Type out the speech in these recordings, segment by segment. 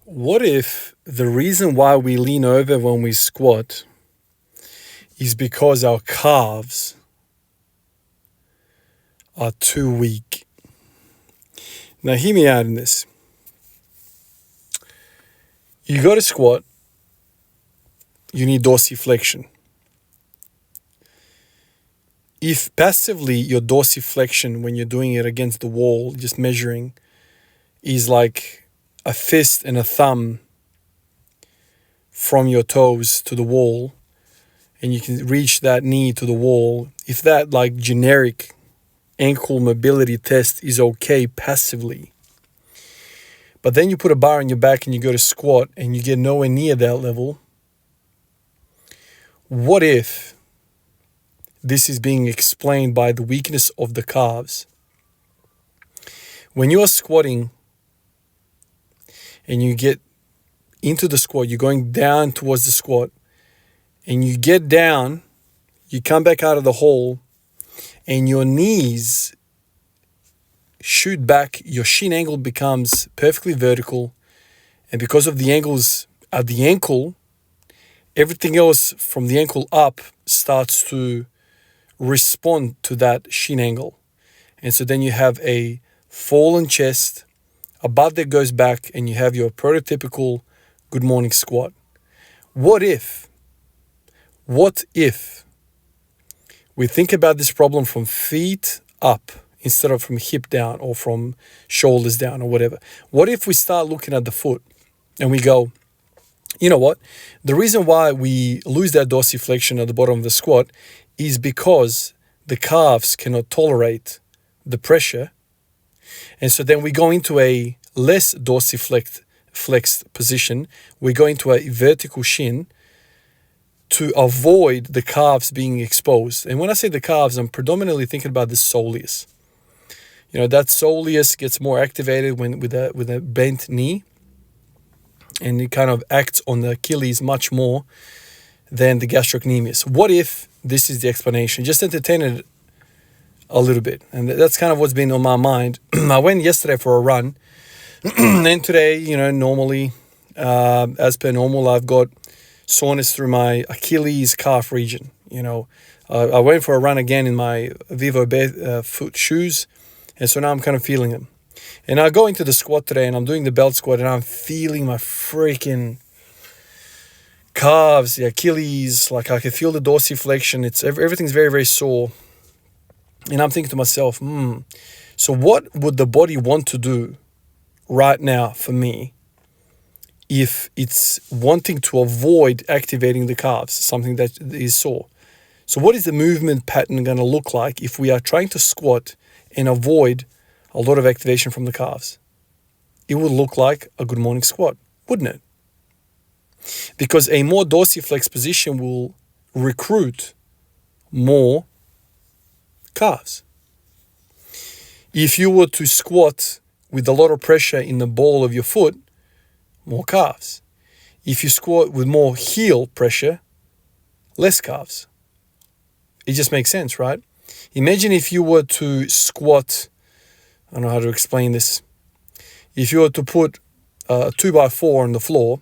What if the reason why we lean over when we squat is because our calves are too weak? Now, hear me out in this. You go to squat, you need dorsiflexion. If passively your dorsiflexion, when you're doing it against the wall, just measuring, is like a fist and a thumb from your toes to the wall, and you can reach that knee to the wall, if that like generic ankle mobility test is okay passively, but then you put a bar on your back and you go to squat and you get nowhere near that level, what if this is being explained by the weakness of the calves? When you are squatting and you get into the squat, you're going down towards the squat, and you get down, you come back out of the hole, and your knees shoot back, your shin angle becomes perfectly vertical, and because of the angles at the ankle, everything else from the ankle up starts to respond to that shin angle. And so then you have a fallen chest, a butt that goes back, and you have your prototypical good morning squat. What if we think about this problem from feet up instead of from hip down or from shoulders down or whatever? What if we start looking at the foot and we go, you know what? The reason why we lose that dorsiflexion at the bottom of the squat is because the calves cannot tolerate the pressure. And so then we go into a less dorsiflexed position. We go into a vertical shin to avoid the calves being exposed. And when I say the calves, I'm predominantly thinking about the soleus. You know, that soleus gets more activated when with a bent knee, and it kind of acts on the Achilles much more than the gastrocnemius. What if this is the explanation? Just entertain it a little bit. And that's kind of what's been on my mind. I went yesterday for a run, and today, you know, normally, as per normal, I've got soreness through my Achilles calf region. You know, I went for a run again in my Vivo foot shoes, and so now I'm kind of feeling them. And I go into the squat today, and I'm doing the belt squat, and I'm feeling my freaking calves, the Achilles, like I can feel the dorsiflexion. Everything's very, very sore. And I'm thinking to myself, so what would the body want to do right now for me if it's wanting to avoid activating the calves, something that is sore? So what is the movement pattern going to look like if we are trying to squat and avoid a lot of activation from the calves? It would look like a good morning squat, wouldn't it? Because a more dorsiflex position will recruit more calves. If you were to squat with a lot of pressure in the ball of your foot, more calves. If you squat with more heel pressure, less calves. It just makes sense, right? Imagine if you were to squat, I don't know how to explain this. If you were to put a 2x4 on the floor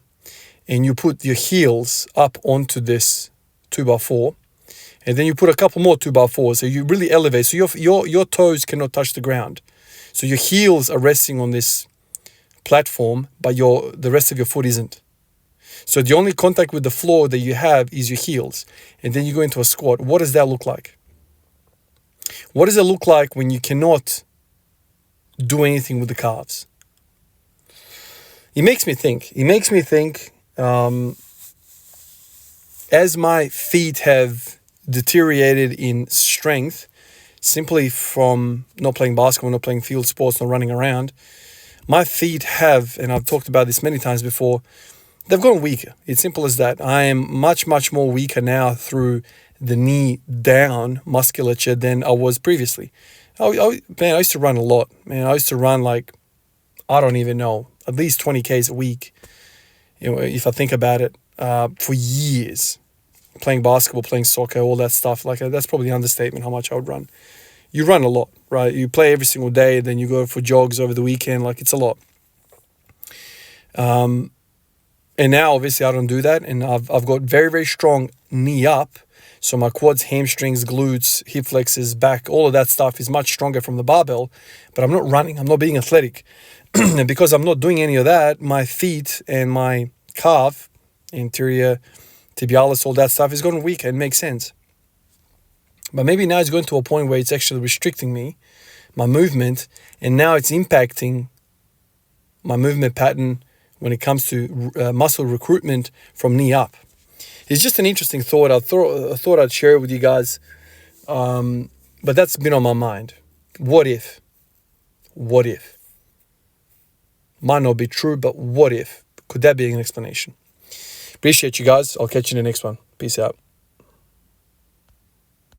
and you put your heels up onto this 2x4, and then you put a couple more 2x4s, so you really elevate. So your toes cannot touch the ground. So your heels are resting on this platform, but the rest of your foot isn't. So the only contact with the floor that you have is your heels. And then you go into a squat. What does that look like? What does it look like when you cannot do anything with the calves? It makes me think. As my feet have deteriorated in strength simply from not playing basketball, not playing field sports, not running around, my feet have, and I've talked about this many times before, they've gotten weaker. It's simple as that. I am much, much more weaker now through the knee down musculature than I was previously. I used to run a lot. Man, I used to run like, I don't even know, at least 20 Ks a week. You know, if I think about it, for years. Playing basketball, playing soccer, all that stuff. Like that's probably the understatement how much I would run. You run a lot, right? You play every single day, then you go for jogs over the weekend. Like it's a lot. And now, obviously, I don't do that. And I've got very, very strong knee up. So my quads, hamstrings, glutes, hip flexors, back, all of that stuff is much stronger from the barbell. But I'm not running. I'm not being athletic. And because I'm not doing any of that, my feet and my calf, anterior tibialis, all that stuff is getting weaker. It makes sense. But maybe now it's going to a point where it's actually restricting me, my movement, and now it's impacting my movement pattern when it comes to muscle recruitment from knee up. It's just an interesting thought. I thought I'd share it with you guys, but that's been on my mind. What if? What if? Might not be true, but what if? Could that be an explanation? Appreciate you guys. I'll catch you in the next one. Peace out.